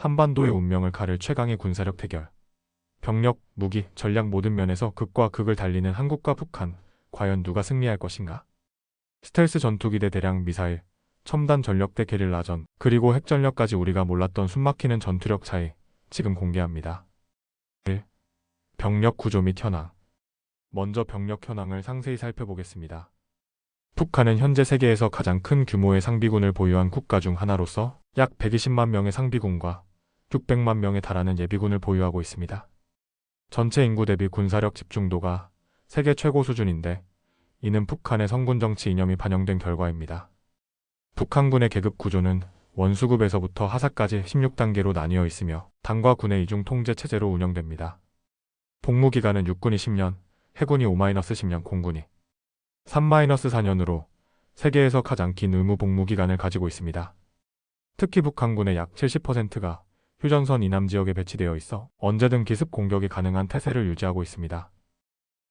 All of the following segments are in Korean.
한반도의 운명을 가를 최강의 군사력 대결. 병력, 무기, 전략 모든 면에서 극과 극을 달리는 한국과 북한. 과연 누가 승리할 것인가? 스텔스 전투기대 대량 미사일, 첨단 전력대 게릴라전, 그리고 핵전력까지 우리가 몰랐던 숨막히는 전투력 차이, 지금 공개합니다. 1. 병력 구조 및 현황. 먼저 병력 현황을 상세히 살펴보겠습니다. 북한은 현재 세계에서 가장 큰 규모의 상비군을 보유한 국가 중 하나로서 약 120만 명의 상비군과 600만 명에 달하는 예비군을 보유하고 있습니다. 전체 인구 대비 군사력 집중도가 세계 최고 수준인데 이는 북한의 성군 정치 이념이 반영된 결과입니다. 북한군의 계급 구조는 원수급에서부터 하사까지 16단계로 나뉘어 있으며 당과 군의 이중 통제 체제로 운영됩니다. 복무기간은 육군이 10년, 해군이 5-10년, 공군이 3-4년으로 세계에서 가장 긴 의무 복무기간을 가지고 있습니다. 특히 북한군의 약 70%가 휴전선 이남 지역에 배치되어 있어 언제든 기습 공격이 가능한 태세를 유지하고 있습니다.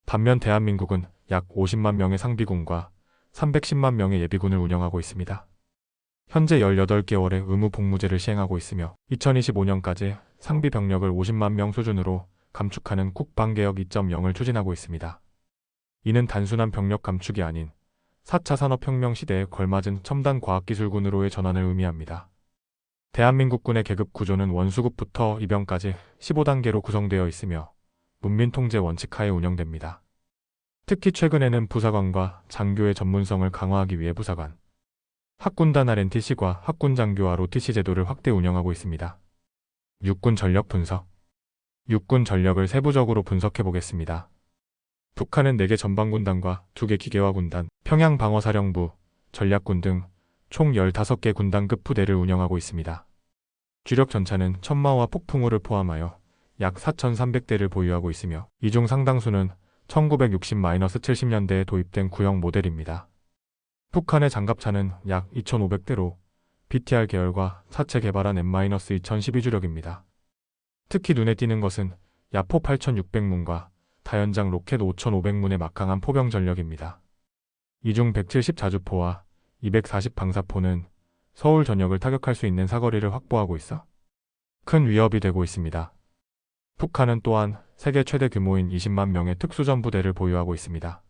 반면 대한민국은 약 50만 명의 상비군과 310만 명의 예비군을 운영하고 있습니다. 현재 18개월의 의무 복무제를 시행하고 있으며 2025년까지 상비 병력을 50만 명 수준으로 감축하는 국방개혁 2.0을 추진하고 있습니다. 이는 단순한 병력 감축이 아닌 4차 산업혁명 시대에 걸맞은 첨단 과학기술군으로의 전환을 의미합니다. 대한민국군의 계급 구조는 원수급부터 이병까지 15단계로 구성되어 있으며 문민통제 원칙하에 운영됩니다. 특히 최근에는 부사관과 장교의 전문성을 강화하기 위해 부사관, 학군단 RNTC과 학군장교 ROTC 제도를 확대 운영하고 있습니다. 육군 전력 분석. 육군 전력을 세부적으로 분석해 보겠습니다. 북한은 4개 전방군단과 2개 기계화군단, 평양방어사령부, 전략군 등 총 15개 군단급 부대를 운영하고 있습니다. 주력 전차는 천마호와 폭풍우를 포함하여 약 4,300대를 보유하고 있으며 이 중 상당수는 1960-70년대에 도입된 구형 모델입니다. 북한의 장갑차는 약 2,500대로 BTR 계열과 차체 개발한 M-2012 주력입니다. 특히 눈에 띄는 것은 야포 8,600문과 다연장 로켓 5,500문의 막강한 포병 전력입니다. 이 중 170 자주포와 240 방사포는 서울 전역을 타격할 수 있는 사거리를 확보하고 있어 큰 위협이 되고 있습니다. 북한은 또한 세계 최대 규모인 20만 명의 특수전부대를 보유하고 있습니다.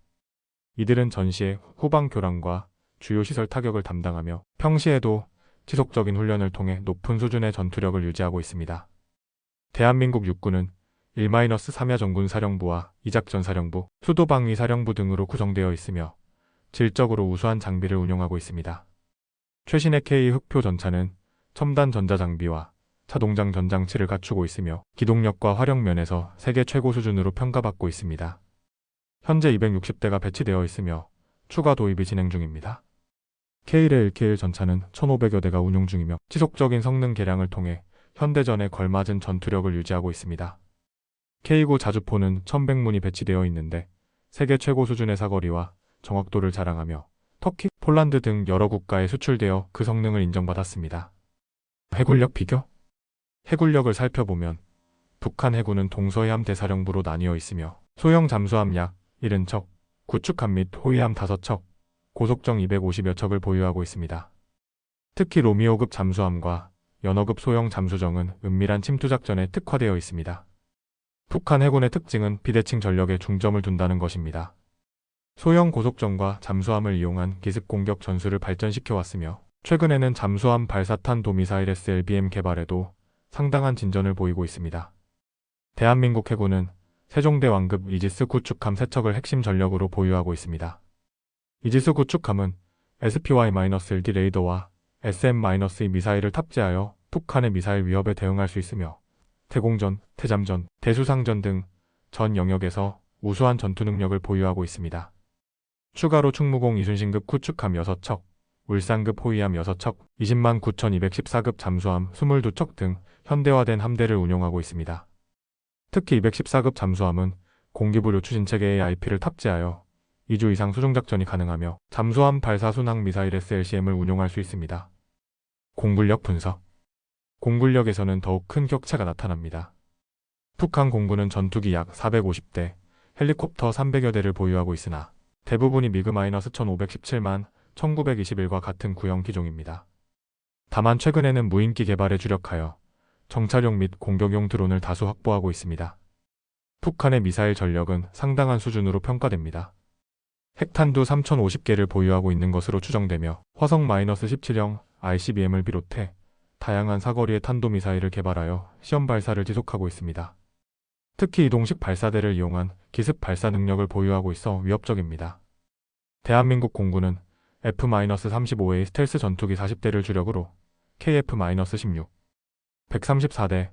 이들은 전시에 후방 교란과 주요 시설 타격을 담당하며 평시에도 지속적인 훈련을 통해 높은 수준의 전투력을 유지하고 있습니다. 대한민국 육군은 1-3야 전군사령부와 이작전사령부, 수도방위사령부 등으로 구성되어 있으며 질적으로 우수한 장비를 운용하고 있습니다. 최신의 K 흑표 전차는 첨단 전자장비와 자동장 전장치를 갖추고 있으며 기동력과 화력 면에서 세계 최고 수준으로 평가받고 있습니다. 현재 260대가 배치되어 있으며 추가 도입이 진행 중입니다. K-레일 K1 전차는 1,500여 대가 운용 중이며 지속적인 성능 개량을 통해 현대전에 걸맞은 전투력을 유지하고 있습니다. K9 자주포는 1,100문이 배치되어 있는데 세계 최고 수준의 사거리와 정확도를 자랑하며 터키, 폴란드 등 여러 국가에 수출되어 그 성능을 인정받았습니다. 해군력 비교? 해군력을 살펴보면 북한 해군은 동서해안 대사령부로 나뉘어 있으며 소형 잠수함 약 70척, 구축함 및 호위함 5척, 고속정 250여 척을 보유하고 있습니다. 특히 로미오급 잠수함과 연어급 소형 잠수정은 은밀한 침투작전에 특화되어 있습니다. 북한 해군의 특징은 비대칭 전력에 중점을 둔다는 것입니다. 소형 고속정과 잠수함을 이용한 기습공격 전술을 발전시켜 왔으며 최근에는 잠수함 발사탄 도미사일 SLBM 개발에도 상당한 진전을 보이고 있습니다. 대한민국 해군은 세종대왕급 이지스 구축함 3척을 핵심 전력으로 보유하고 있습니다. 이지스 구축함은 SPY-1D 레이더와 SM-2 미사일을 탑재하여 북한의 미사일 위협에 대응할 수 있으며 대공전, 대잠전, 대수상전 등 전 영역에서 우수한 전투 능력을 보유하고 있습니다. 추가로 충무공 이순신급 구축함 6척, 울산급 호위함 6척, 209,214급 잠수함 22척 등 현대화된 함대를 운용하고 있습니다. 특히 214급 잠수함은 공기부료 추진체계의 IP를 탑재하여 2주 이상 수중작전이 가능하며 잠수함 발사 순항 미사일 SLCM을 운용할 수 있습니다. 공군력 분석. 공군력에서는 더욱 큰 격차가 나타납니다. 북한 공군은 전투기 약 450대, 헬리콥터 300여 대를 보유하고 있으나 대부분이 미그-1517만 1921과 같은 구형 기종입니다. 다만 최근에는 무인기 개발에 주력하여 정찰용 및 공격용 드론을 다수 확보하고 있습니다. 북한의 미사일 전력은 상당한 수준으로 평가됩니다. 핵탄두 3050개를 보유하고 있는 것으로 추정되며 화성-17형 ICBM을 비롯해 다양한 사거리의 탄도미사일을 개발하여 시험 발사를 지속하고 있습니다. 특히 이동식 발사대를 이용한 기습 발사 능력을 보유하고 있어 위협적입니다. 대한민국 공군은 F-35A 스텔스 전투기 40대를 주력으로 KF-16, 134대,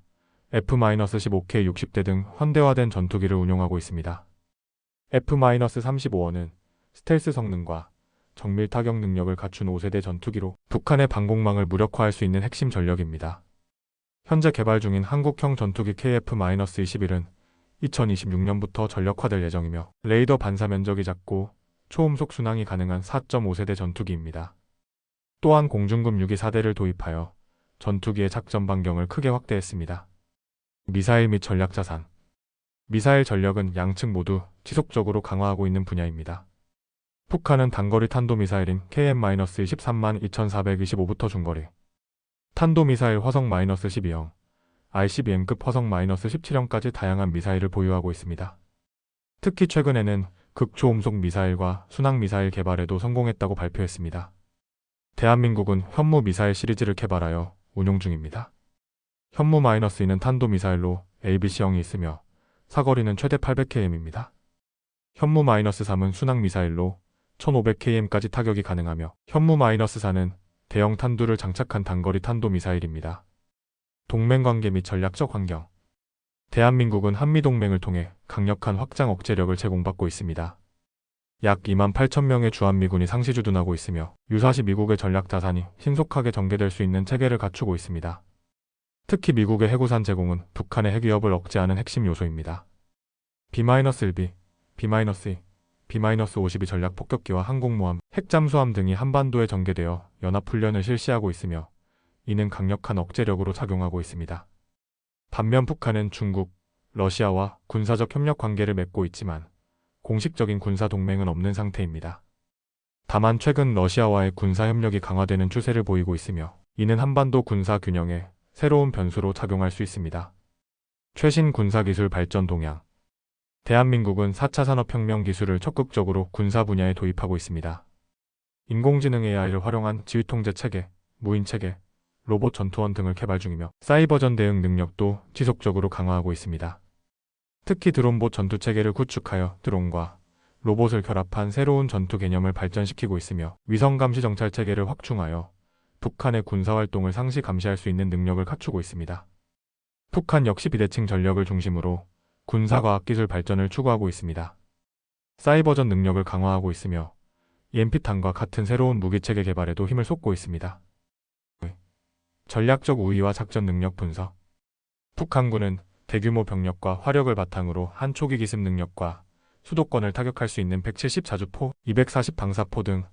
F-15K 60대 등 현대화된 전투기를 운용하고 있습니다. F-35는 스텔스 성능과 정밀 타격 능력을 갖춘 5세대 전투기로 북한의 방공망을 무력화할 수 있는 핵심 전력입니다. 현재 개발 중인 한국형 전투기 KF-21은 2026년부터 전력화될 예정이며 레이더 반사 면적이 작고 초음속 순항이 가능한 4.5세대 전투기입니다. 또한 공중급 624대를 도입하여 전투기의 작전 반경을 크게 확대했습니다. 미사일 및 전략 자산. 미사일 전력은 양측 모두 지속적으로 강화하고 있는 분야입니다. 북한은 단거리 탄도미사일인 KM-232,425부터 중거리 탄도미사일 화성-12형, ICBM급 화성-17형까지 다양한 미사일을 보유하고 있습니다. 특히 최근에는 극초음속 미사일과 순항미사일 개발에도 성공했다고 발표했습니다. 대한민국은 현무 미사일 시리즈를 개발하여 운용 중입니다. 현무-2는 탄도미사일로 ABC형이 있으며 사거리는 최대 800km입니다. 현무-3은 순항미사일로 1500km까지 타격이 가능하며 현무-4는 대형 탄두를 장착한 단거리 탄도미사일입니다. 동맹관계 및 전략적 환경. 대한민국은 한미동맹을 통해 강력한 확장 억제력을 제공받고 있습니다. 약 28,000명의 주한미군이 상시주둔하고 있으며 유사시 미국의 전략 자산이 신속하게 전개될 수 있는 체계를 갖추고 있습니다. 특히 미국의 해구산 제공은 북한의 핵위협을 억제하는 핵심 요소입니다. B-1B, B-2, B-52 전략 폭격기와 항공모함, 핵잠수함 등이 한반도에 전개되어 연합훈련을 실시하고 있으며 이는 강력한 억제력으로 작용하고 있습니다. 반면 북한은 중국, 러시아와 군사적 협력 관계를 맺고 있지만 공식적인 군사 동맹은 없는 상태입니다. 다만 최근 러시아와의 군사 협력이 강화되는 추세를 보이고 있으며 이는 한반도 군사 균형에 새로운 변수로 작용할 수 있습니다. 최신 군사기술 발전 동향. 대한민국은 4차 산업혁명 기술을 적극적으로 군사 분야에 도입하고 있습니다. 인공지능 AI를 활용한 지휘통제 체계, 무인 체계, 로봇 전투원 등을 개발 중이며 사이버전 대응 능력도 지속적으로 강화하고 있습니다. 특히 드론봇 전투 체계를 구축하여 드론과 로봇을 결합한 새로운 전투 개념을 발전시키고 있으며 위성 감시 정찰 체계를 확충하여 북한의 군사활동을 상시 감시할 수 있는 능력을 갖추고 있습니다. 북한 역시 비대칭 전력을 중심으로 군사과학기술 발전을 추구하고 있습니다. 사이버전 능력을 강화하고 있으며 EMP탄과 같은 새로운 무기체계 개발에도 힘을 쏟고 있습니다. 전략적 우위와 작전 능력 분석. 북한군은 대규모 병력과 화력을 바탕으로 한 초기 기습 능력과 수도권을 타격할 수 있는 170 자주포, 240 방사포 등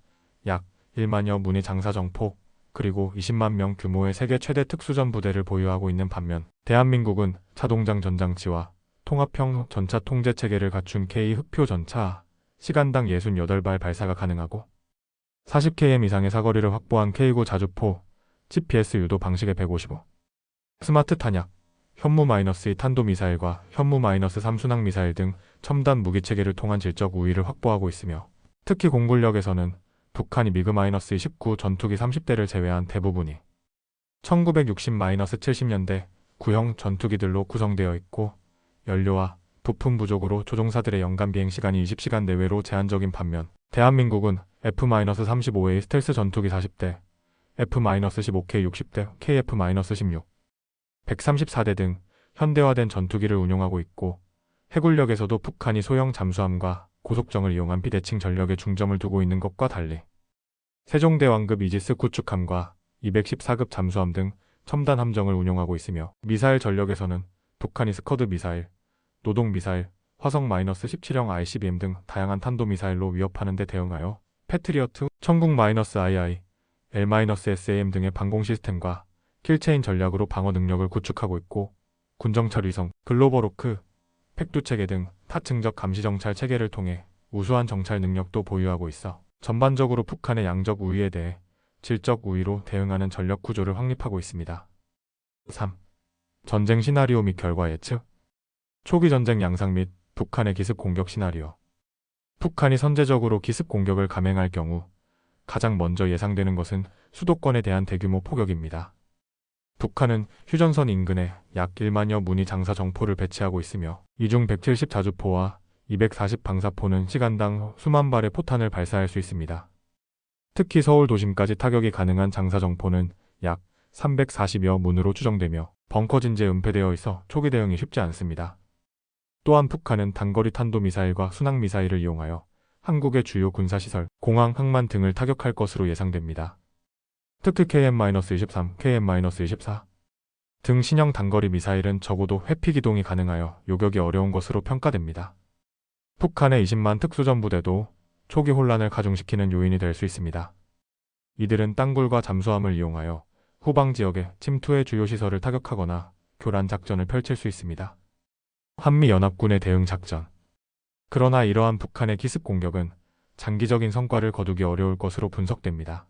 약 1만여 문의 장사정포, 그리고 20만 명 규모의 세계 최대 특수전 부대를 보유하고 있는 반면 대한민국은 자동장 전장치와 통합형 전차 통제 체계를 갖춘 K-흑표 전차, 시간당 68발 발사가 가능하고 40km 이상의 사거리를 확보한 K-9 자주포, GPS 유도 방식의 155 스마트 탄약, 현무-2 탄도미사일과 현무-3 순항미사일 등 첨단 무기체계를 통한 질적 우위를 확보하고 있으며 특히 공군력에서는 북한이 미그-19 전투기 30대를 제외한 대부분이 1960-70년대 구형 전투기들로 구성되어 있고 연료와 부품 부족으로 조종사들의 연간 비행시간이 20시간 내외로 제한적인 반면 대한민국은 F-35A 스텔스 전투기 40대, F-15K 60대, KF-16, 134대 등 현대화된 전투기를 운용하고 있고 해군력에서도 북한이 소형 잠수함과 고속정을 이용한 비대칭 전력에 중점을 두고 있는 것과 달리 세종대왕급 이지스 구축함과 214급 잠수함 등 첨단 함정을 운용하고 있으며 미사일 전력에서는 북한이 스커드 미사일, 노동 미사일, 화성-17형 ICBM 등 다양한 탄도미사일로 위협하는 데 대응하여 패트리어트, 천국-II, L-SAM 등의 방공 시스템과 킬체인 전략으로 방어 능력을 구축하고 있고 군정찰 위성, 글로벌호크, 팩두 체계 등 타층적 감시 정찰 체계를 통해 우수한 정찰 능력도 보유하고 있어 전반적으로 북한의 양적 우위에 대해 질적 우위로 대응하는 전력 구조를 확립하고 있습니다. 3. 전쟁 시나리오 및 결과 예측. 초기 전쟁 양상 및 북한의 기습 공격 시나리오. 북한이 선제적으로 기습 공격을 감행할 경우 가장 먼저 예상되는 것은 수도권에 대한 대규모 포격입니다. 북한은 휴전선 인근에 약 1만여 문의 장사 정포를 배치하고 있으며 이 중 170 자주포와 240 방사포는 시간당 수만 발의 포탄을 발사할 수 있습니다. 특히 서울 도심까지 타격이 가능한 장사 정포는 약 340여 문으로 추정되며 벙커 진지에 은폐되어 있어 초기 대응이 쉽지 않습니다. 또한 북한은 단거리 탄도미사일과 순항미사일을 이용하여 한국의 주요 군사시설, 공항, 항만 등을 타격할 것으로 예상됩니다. 특히 KM-23, KM-24 등 신형 단거리 미사일은 적어도 회피 기동이 가능하여 요격이 어려운 것으로 평가됩니다. 북한의 20만 특수전부대도 초기 혼란을 가중시키는 요인이 될 수 있습니다. 이들은 땅굴과 잠수함을 이용하여 후방 지역의 침투의 주요 시설을 타격하거나 교란 작전을 펼칠 수 있습니다. 한미연합군의 대응 작전. 그러나 이러한 북한의 기습 공격은 장기적인 성과를 거두기 어려울 것으로 분석됩니다.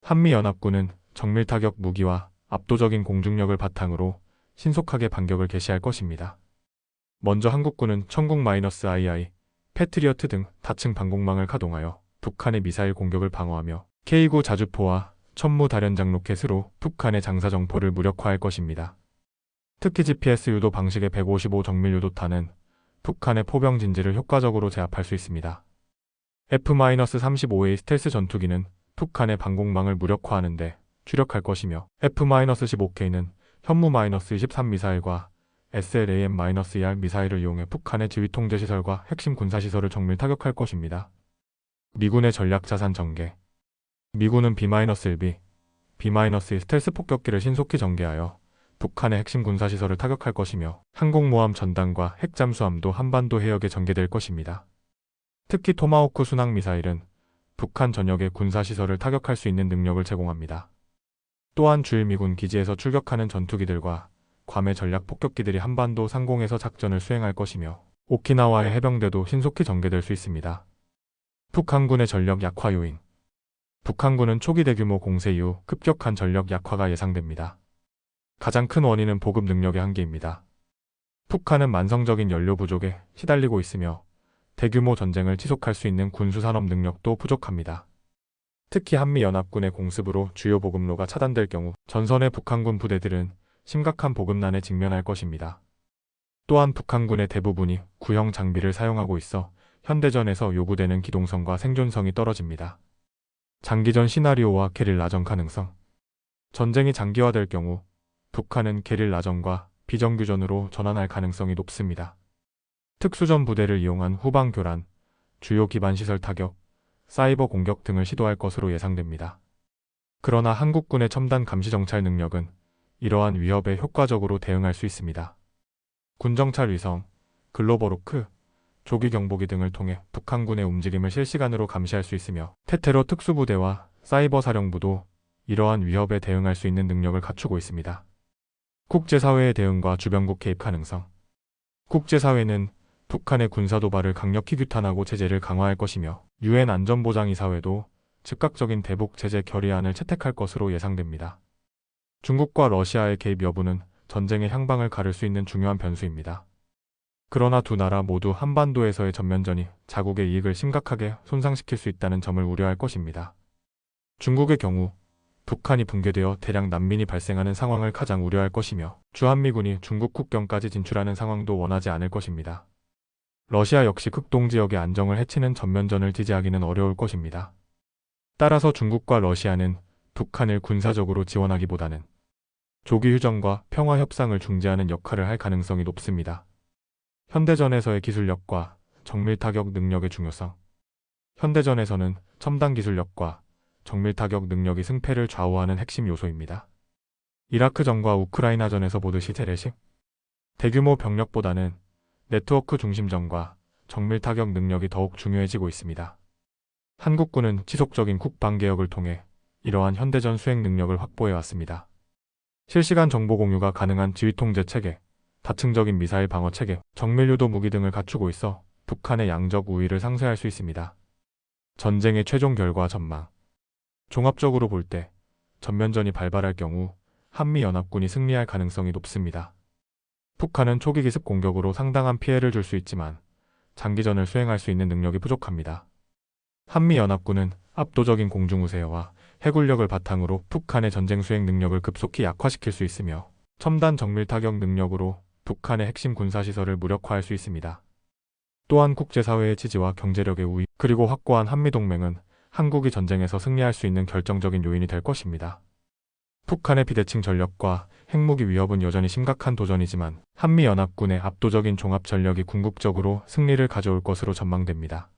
한미연합군은 정밀 타격 무기와 압도적인 공중력을 바탕으로 신속하게 반격을 개시할 것입니다. 먼저 한국군은 천국-II, 패트리어트 등 다층 방공망을 가동하여 북한의 미사일 공격을 방어하며 K9 자주포와 천무 다련장 로켓으로 북한의 장사 정포를 무력화할 것입니다. 특히 GPS 유도 방식의 155 정밀 유도탄은 북한의 포병 진지를 효과적으로 제압할 수 있습니다. F-35A 스텔스 전투기는 북한의 방공망을 무력화하는 데 주력할 것이며 F-15K는 현무-23 미사일과 SLAM-ER 미사일을 이용해 북한의 지휘통제시설과 핵심 군사시설을 정밀 타격할 것입니다. 미군의 전략 자산 전개. 미군은 B-1B, B-2 스텔스 폭격기를 신속히 전개하여 북한의 핵심 군사시설을 타격할 것이며 항공모함 전단과 핵잠수함도 한반도 해역에 전개될 것입니다. 특히 토마호크 순항미사일은 북한 전역의 군사시설을 타격할 수 있는 능력을 제공합니다. 또한 주일 미군 기지에서 출격하는 전투기들과 괌의 전략 폭격기들이 한반도 상공에서 작전을 수행할 것이며 오키나와의 해병대도 신속히 전개될 수 있습니다. 북한군의 전력 약화 요인. 북한군은 초기 대규모 공세 이후 급격한 전력 약화가 예상됩니다. 가장 큰 원인은 보급 능력의 한계입니다. 북한은 만성적인 연료 부족에 시달리고 있으며 대규모 전쟁을 지속할 수 있는 군수산업 능력도 부족합니다. 특히 한미연합군의 공습으로 주요 보급로가 차단될 경우 전선의 북한군 부대들은 심각한 보급난에 직면할 것입니다. 또한 북한군의 대부분이 구형 장비를 사용하고 있어 현대전에서 요구되는 기동성과 생존성이 떨어집니다. 장기전 시나리오와 게릴라전 가능성. 전쟁이 장기화될 경우 북한은 게릴라전과 비정규전으로 전환할 가능성이 높습니다. 특수전 부대를 이용한 후방 교란, 주요 기반 시설 타격, 사이버 공격 등을 시도할 것으로 예상됩니다. 그러나 한국군의 첨단 감시 정찰 능력은 이러한 위협에 효과적으로 대응할 수 있습니다. 군정찰 위성, 글로벌호크, 조기 경보기 등을 통해 북한군의 움직임을 실시간으로 감시할 수 있으며 테테로 특수부대와 사이버 사령부도 이러한 위협에 대응할 수 있는 능력을 갖추고 있습니다. 국제사회의 대응과 주변국 개입 가능성. 국제사회는 북한의 군사도발을 강력히 규탄하고 제재를 강화할 것이며 유엔 안전보장이사회도 즉각적인 대북 제재 결의안을 채택할 것으로 예상됩니다. 중국과 러시아의 개입 여부는 전쟁의 향방을 가를 수 있는 중요한 변수입니다. 그러나 두 나라 모두 한반도에서의 전면전이 자국의 이익을 심각하게 손상시킬 수 있다는 점을 우려할 것입니다. 중국의 경우 북한이 붕괴되어 대량 난민이 발생하는 상황을 가장 우려할 것이며 주한미군이 중국 국경까지 진출하는 상황도 원하지 않을 것입니다. 러시아 역시 극동 지역의 안정을 해치는 전면전을 지지하기는 어려울 것입니다. 따라서 중국과 러시아는 북한을 군사적으로 지원하기보다는 조기 휴전과 평화 협상을 중재하는 역할을 할 가능성이 높습니다. 현대전에서의 기술력과 정밀 타격 능력의 중요성. 현대전에서는 첨단 기술력과 정밀 타격 능력이 승패를 좌우하는 핵심 요소입니다. 이라크전과 우크라이나전에서 보듯이 재래식 대규모 병력보다는 네트워크 중심전과 정밀 타격 능력이 더욱 중요해지고 있습니다. 한국군은 지속적인 국방개혁을 통해 이러한 현대전 수행 능력을 확보해왔습니다. 실시간 정보 공유가 가능한 지휘통제 체계, 다층적인 미사일 방어 체계, 정밀유도 무기 등을 갖추고 있어 북한의 양적 우위를 상쇄할 수 있습니다. 전쟁의 최종 결과 전망. 종합적으로 볼 때 전면전이 발발할 경우 한미연합군이 승리할 가능성이 높습니다. 북한은 초기 기습 공격으로 상당한 피해를 줄 수 있지만 장기전을 수행할 수 있는 능력이 부족합니다. 한미연합군은 압도적인 공중우세와 해군력을 바탕으로 북한의 전쟁 수행 능력을 급속히 약화시킬 수 있으며 첨단 정밀 타격 능력으로 북한의 핵심 군사시설을 무력화할 수 있습니다. 또한 국제사회의 지지와 경제력의 우위, 그리고 확고한 한미동맹은 한국이 전쟁에서 승리할 수 있는 결정적인 요인이 될 것입니다. 북한의 비대칭 전력과 핵무기 위협은 여전히 심각한 도전이지만 한미연합군의 압도적인 종합 전력이 궁극적으로 승리를 가져올 것으로 전망됩니다.